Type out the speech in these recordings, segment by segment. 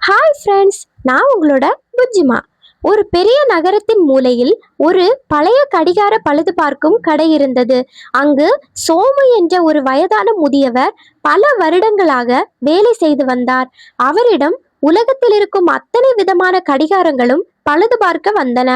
Hi friends, நான் உங்களோட புஜ்ஜிமா. ஒரு பெரிய நகரத்தின் மூலையில் ஒரு பழைய கடிகார பழுது பார்க்கும் கடை இருந்தது. அங்கு சோமு என்ற ஒரு வயதான முதியவர் பல வருடங்களாக வேலை செய்து வந்தார். அவரிடம் உலகத்தில் இருக்கும் அத்தனை விதமான கடிகாரங்களும் பழுது பார்க்க வந்தன.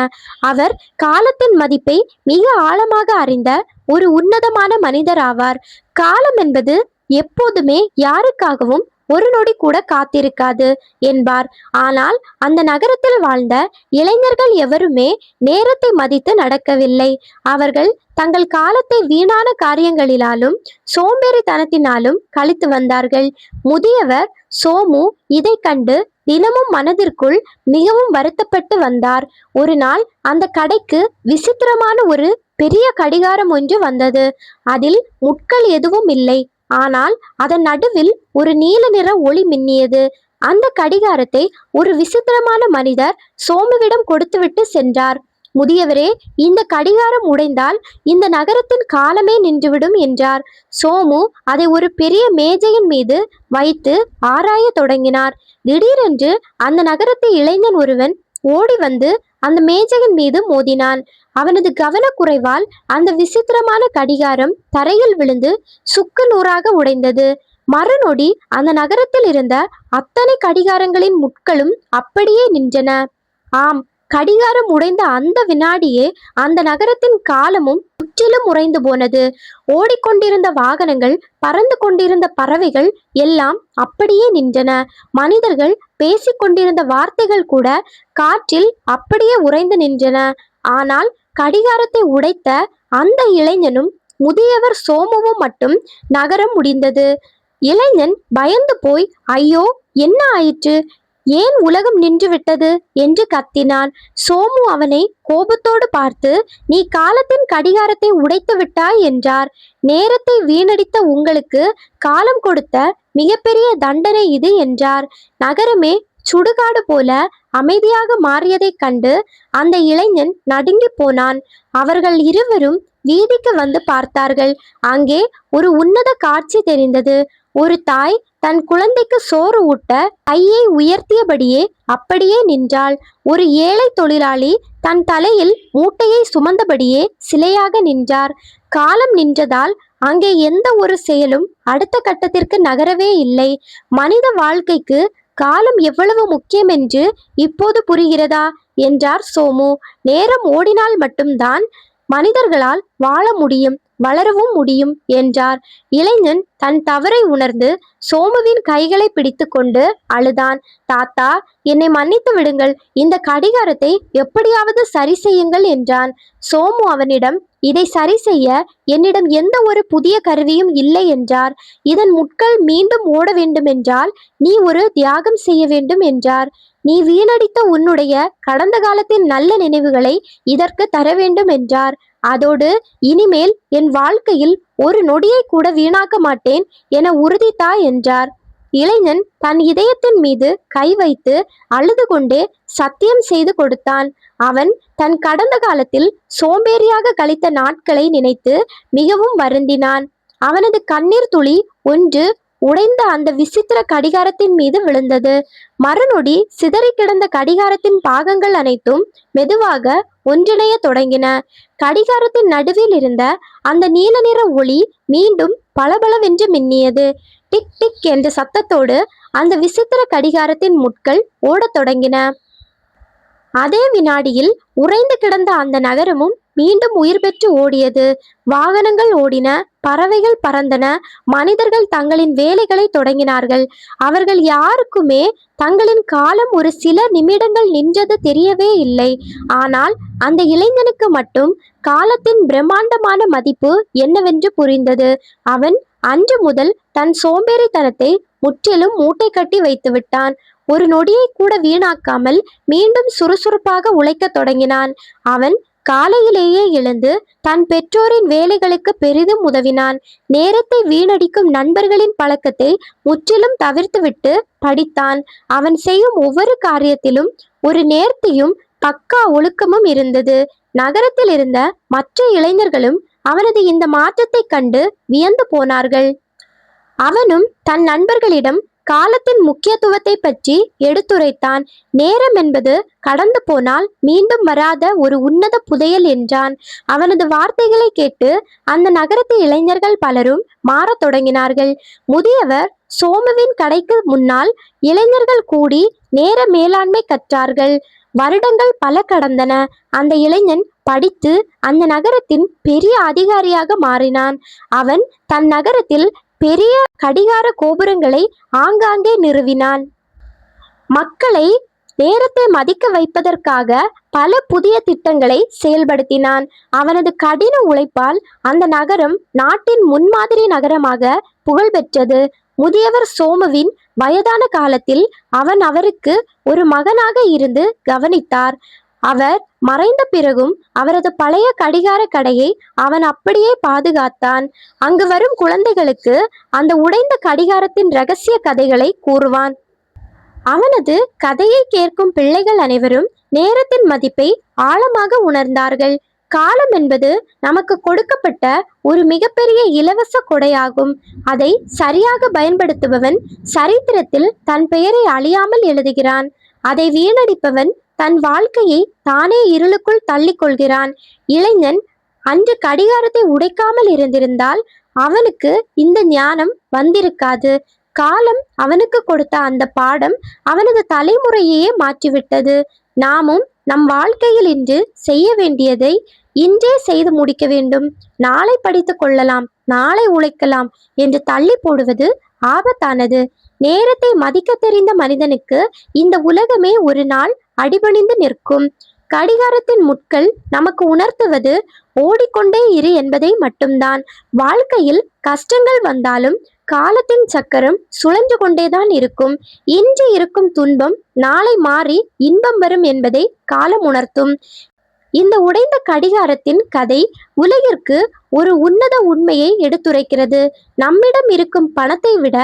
அவர் காலத்தின் மதிப்பை மிக ஆழமாக அறிந்த ஒரு உன்னதமான மனிதர் ஆவார். காலம் என்பது எப்போதுமே யாருக்காகவும் ஒரு நொடி கூட காத்திருக்காது என்பார். ஆனால் அந்த நகரத்தில் வாழ்ந்த இளைஞர்கள் எவருமே நேரத்தை மதித்து நடக்கவில்லை. அவர்கள் தங்கள் காலத்தை வீணான காரியங்களினாலும் சோம்பேறித்தனத்தினாலும் கழித்து வந்தார்கள். முதியவர் சோமு இதை கண்டு தினமும் மனதிற்குள் மிகவும் வருத்தப்பட்டு வந்தார். ஒரு நாள் அந்த கடைக்கு விசித்திரமான ஒரு பெரிய கடிகாரம் ஒன்று வந்தது. அதில் முட்கள் எதுவும் இல்லை. ஆனால் அதன் நடுவில் ஒரு நீல நிற ஒளி மின்னியது. அந்த கடிகாரத்தை ஒரு விசித்திரமான மனிதர் சோமுவிடம் கொடுத்துவிட்டு சென்றார். முதியவரே, இந்த கடிகாரம் உடைந்தால் இந்த நகரத்தின் காலமே நின்றுவிடும் என்றார். சோமு அதை ஒரு பெரிய மேஜையின் மீது வைத்து ஆராய தொடங்கினார். திடீரென்று அந்த நகரத்து இளைஞன் ஒருவன் ஓடி வந்து அந்த மேஜையின் மீது மோதினான். அவனது கவனக்குறைவால் அந்த விசித்திரமான கடிகாரம் தரையில் விழுந்து சுக்கு நூறாக உடைந்தது. மறுநொடி அந்த நகரத்தில் இருந்த அத்தனை கடிகாரங்களின் முட்களும் அப்படியே நின்றன. ஆம், கடிகாரம் உடைந்த அந்த வினாடியே அந்த நகரத்தின் காலமும் முற்றிலும் உறைந்து போனது. ஓடிக்கொண்டிருந்த வாகனங்கள், பறந்து கொண்டிருந்த பறவைகள் எல்லாம் அப்படியே நின்றன. மனிதர்கள் பேசிக்கொண்டிருந்த வார்த்தைகள் கூட காற்றில் அப்படியே உறைந்து நின்றன. ஆனால் கடிகாரத்தை உடைத்த அந்த இளைஞனும் முதியவர் சோமுவும் மட்டும் நகரம் முடிந்தது. இளைஞன் பயந்து போய், ஐயோ, என்ன ஆயிற்று, ஏன் உலகம் நின்று விட்டது என்று கத்தினான். சோமு அவனை கோபத்தோடு பார்த்து, நீ காலத்தின் கடிகாரத்தை உடைத்து விட்டாய் என்றார். நேரத்தை வீணடித்த உங்களுக்கு காலம் கொடுத்த மிகப்பெரிய தண்டனை இது என்றார். நகரமே சுடுகாடு போல அமைதியாக மாறியதைக் கண்டு அந்த இளைஞன் நடுங்கி போனான். அவர்கள் இருவரும் வீதிக்கு வந்து பார்த்தார்கள். அங்கே ஒரு உன்னத காட்சி தெரிந்தது. ஒரு தாய் தன் குழந்தைக்கு சோறு ஊட்ட கையை உயர்த்தியபடியே அப்படியே நின்றாள். ஒரு ஏழை தொழிலாளி தன் தலையில் மூட்டையை சுமந்தபடியே சிலையாக நின்றார். காலம் நின்றதால் அங்கே எந்த ஒரு செயலும் அடுத்த கட்டத்திற்கு நகரவே இல்லை. மனித வாழ்க்கைக்கு காலம் எவ்வளவு முக்கியம் என்று இப்போது புரிகிறதா என்றார் சோமு. நேரம் ஓடினால் மட்டும்தான் மனிதர்களால் வாழ முடியும், வளரவும் முடியும் என்றார். இளைஞன் தன் தவறை உணர்ந்து சோமுவின் கைகளை பிடித்து கொண்டு அழுதான். தாத்தா, என்னை மன்னித்து விடுங்கள், இந்த கடிகாரத்தை எப்படியாவது சரி செய்யுங்கள் என்றான். சோமு அவனிடம், இதை சரி செய்ய என்னிடம் எந்த ஒரு புதிய கருவியும் இல்லை என்றார். இதன் முட்கள் மீண்டும் ஓட வேண்டுமென்றால் நீ ஒரு தியாகம் செய்ய வேண்டும் என்றார். நீ வீணடித்த உன்னுடைய கடந்த காலத்தின் நல்ல நினைவுகளை இதற்கு தர வேண்டும் என்றார். அதோடு இனிமேல் என் வாழ்க்கையில் ஒரு நொடியை கூட வீணாக்க மாட்டேன் என உறுதித்தா என்றார். இளைஞன் தன் இதயத்தின் மீது கை வைத்து அழுது கொண்டே சத்தியம் செய்து கொடுத்தான். அவன் தன் கடந்த காலத்தில் சோம்பேறியாக கழித்த நாட்களை நினைத்து மிகவும் வருந்தினான். அவனது கண்ணீர் துளி ஒன்று உடைந்த அந்த விசித்திர கடிகாரத்தின் மீது விழுந்தது. மறுநொடி சிதறி கிடந்த கடிகாரத்தின் பாகங்கள் அனைத்தும் மெதுவாக ஒன்றிணைய தொடங்கின. கடிகாரத்தின் நடுவில் இருந்த அந்த நீல நிற ஒளி மீண்டும் பளபளவென்று மின்னியது. டிக் டிக் என்ற சத்தத்தோடு அந்த விசித்திர கடிகாரத்தின் முட்கள் ஓடத் தொடங்கின. அதே வினாடியில் உறைந்து கிடந்த அந்த நகரமும் மீண்டும் உயிர் பெற்று ஓடியது. வாகனங்கள் ஓடின, பறவைகள் பறந்தன, மனிதர்கள் தங்களின் வேலைகளை தொடங்கினார்கள். அவர்கள் யாருக்குமே தங்களின் காலம் ஒரு சில நிமிடங்கள் நின்றது தெரியவே இல்லை. ஆனால் அந்த இளைஞனுக்கு மட்டும் காலத்தின் பிரம்மாண்டமான மதிப்பு என்னவென்று புரிந்தது. அவன் அன்று முதல் தன் சோம்பேறித்தனத்தை முற்றிலும் மூட்டை கட்டி வைத்து விட்டான். ஒரு நொடியை கூட வீணாக்காமல் மீண்டும் சுறுசுறுப்பாக உழைக்க தொடங்கினான். அவன் காலையிலேயே எழுந்து தன் பெற்றோரின் வேலைகளுக்கு பெரிதும் உதவினான். நேரத்தை வீணடிக்கும் நண்பர்களின் பழக்கத்தை முற்றிலும் தவிர்த்துவிட்டு படித்தான். அவன் செய்யும் ஒவ்வொரு காரியத்திலும் ஒரு நேர்த்தியும் பக்கா ஒழுக்கமும் இருந்தது. நகரத்தில் இருந்த மற்ற இளைஞர்களும் அவனது இந்த மாற்றத்தை கண்டு வியந்து போனார்கள். அவனும் தன் நண்பர்களிடம் காலத்தின் முக்கியத்துவத்தை பற்றி எடுத்துரைத்தான். நேரம் என்பது கடந்து போனால் மீண்டும் வராத ஒரு உன்னத புதையல் என்றான். அவனது வார்த்தைகளை கேட்டு அந்த நகரத்து இளைஞர்கள் பலரும் மாறத் தொடங்கினார்கள். முதியவர் சோமுவின் கடைக்கு முன்னால் இளைஞர்கள் கூடி நேர மேலாண்மை கற்றார்கள். வருடங்கள் பல கடந்தன. அந்த இளைஞன் படித்து அந்த நகரத்தின் பெரிய அதிகாரியாக மாறினான். அவன் தன் நகரத்தில் பெரிய கடிகார கோபுரங்களை ஆங்காங்கே நிறுவினான். மக்களை நேரத்தை மதிக்க வைப்பதற்காக பல புதிய திட்டங்களை செயல்படுத்தினான். அவனது கடின உழைப்பால் அந்த நகரம் நாட்டின் முன்மாதிரி நகரமாக புகழ் பெற்றது. முதியவர் சோமுவின் வயதான காலத்தில் அவன் அவருக்கு ஒரு மகனாக இருந்து கவனித்தார். அவர் மறைந்த பிறகும் அவரது பழைய கடிகார கடையை அவன் அப்படியே பாதுகாத்தான். அங்கு வரும் குழந்தைகளுக்கு அந்த உடைந்த கடிகாரத்தின் இரகசிய கதைகளை கூறுவான். அவனது கதையை கேட்கும் பிள்ளைகள் அனைவரும் நேரத்தின் மதிப்பை ஆழமாக உணர்ந்தார்கள். காலம் என்பது நமக்கு கொடுக்கப்பட்ட ஒரு மிகப்பெரிய இலவச கொடையாகும். அதை சரியாக பயன்படுத்துபவன் சரித்திரத்தில் தன் பெயரை அழியாமல் எழுதுகிறான். அதை வீணடிப்பவன் தன் வாழ்க்கையை தானே இருளுக்குள் தள்ளிக் கொள்கிறான். இளைஞன் அன்று கடிகாரத்தை உடைக்காமல் இருந்திருந்தால் அவனுக்கு இந்த ஞானம் வந்திருக்காது. காலம் அவனுக்கு கொடுத்த அந்த பாடம் அவனது தலைமுறையையே மாற்றிவிட்டது. நாமும் நம் வாழ்க்கையில் இன்று செய்ய வேண்டியதை இன்றே செய்து முடிக்க வேண்டும். நாளை படித்து கொள்ளலாம், நாளை உழைக்கலாம் என்று தள்ளி போடுவது ஆபத்தானது. நேரத்தை மதிக்க தெரிந்த மனிதனுக்கு இந்த உலகமே ஒரு நாள் அடிபணிந்து நிற்கும். கடிகாரத்தின் முட்கள் நமக்கு உணர்த்துவது ஓடிக்கொண்டே இரு என்பதை மட்டும்தான். வாழ்க்கையில் கஷ்டங்கள் வந்தாலும் காலத்தின் சக்கரம் சுழன்று கொண்டேதான் இருக்கும். இன்று இருக்கும் துன்பம் நாளை மாறி இன்பம் வரும் என்பதை காலம் உணர்த்தும். இந்த உடைந்த கடிகாரத்தின் கதை உலகிற்கு ஒரு உன்னத உண்மையை எடுத்துரைக்கிறது. நம்மிடம் இருக்கும் பணத்தை விட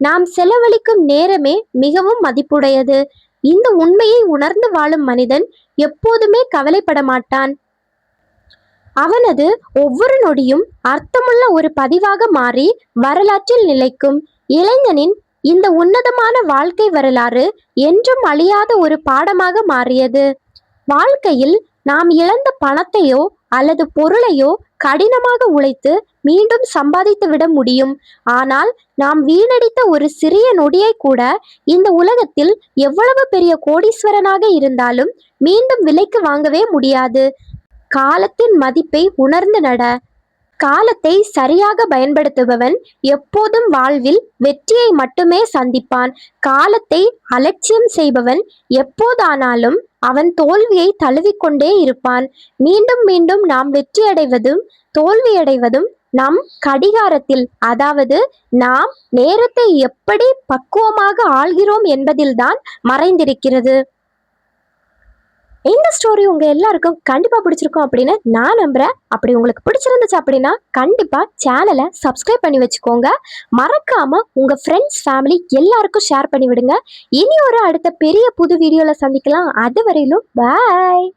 நாம் செலவழிக்கும் நேரமே மிகவும் மதிப்புடையது. இந்த உண்மையை உணர்ந்து வாழும் மனிதன் எப்போதுமே கவலைப்பட மாட்டான். அவனது ஒவ்வொரு நொடியும் அர்த்தமுள்ள ஒரு பதிவாக மாறி வரலாற்றில் நிலைக்கும். இளைஞனின் இந்த உன்னதமான வாழ்க்கை வரலாறு என்றும் அழியாத ஒரு பாடமாக மாறியது. வாழ்க்கையில் நாம் இழந்த பணத்தையோ அல்லது பொருளையோ கடினமாக உழைத்து மீண்டும் சம்பாதித்து விட முடியும். ஆனால் நாம் வீணடித்த ஒரு சிறிய நொடியை கூட இந்த உலகத்தில் எவ்வளவு பெரிய கோடீஸ்வரனாக இருந்தாலும் மீண்டும் விலைக்கு வாங்கவே முடியாது. காலத்தின் மதிப்பை உணர்ந்து நட. காலத்தை சரியாக பயன்படுத்துபவன் எப்போதும் வாழ்வில் வெற்றியை மட்டுமே சந்திப்பான். காலத்தை அலட்சியம் செய்பவன் எப்போதானாலும் அவன் தோல்வியை தழுவிக்கொண்டே இருப்பான். மீண்டும் மீண்டும் நாம் வெற்றியடைவதும் தோல்வியடைவதும் நம் கடிகாரத்தில், அதாவது நாம் நேரத்தை எப்படி பக்குவமாக ஆள்கிறோம் என்பதில்தான் மறைந்திருக்கிறது. இந்த ஸ்டோரி உங்க எல்லாருக்கும் கண்டிப்பா பிடிச்சிருக்கும் அப்படின்னு நான் நம்புறேன். அப்படி உங்களுக்கு பிடிச்சிருந்துச்சு அப்படின்னா கண்டிப்பா சேனலை சப்ஸ்கிரைப் பண்ணி வச்சுக்கோங்க. மறக்காம உங்க ஃப்ரெண்ட்ஸ், ஃபேமிலி எல்லாருக்கும் ஷேர் பண்ணி விடுங்க. இனி ஒரு அடுத்த பெரிய புது வீடியோல சந்திக்கலாம். அது வரையிலும் பாய்.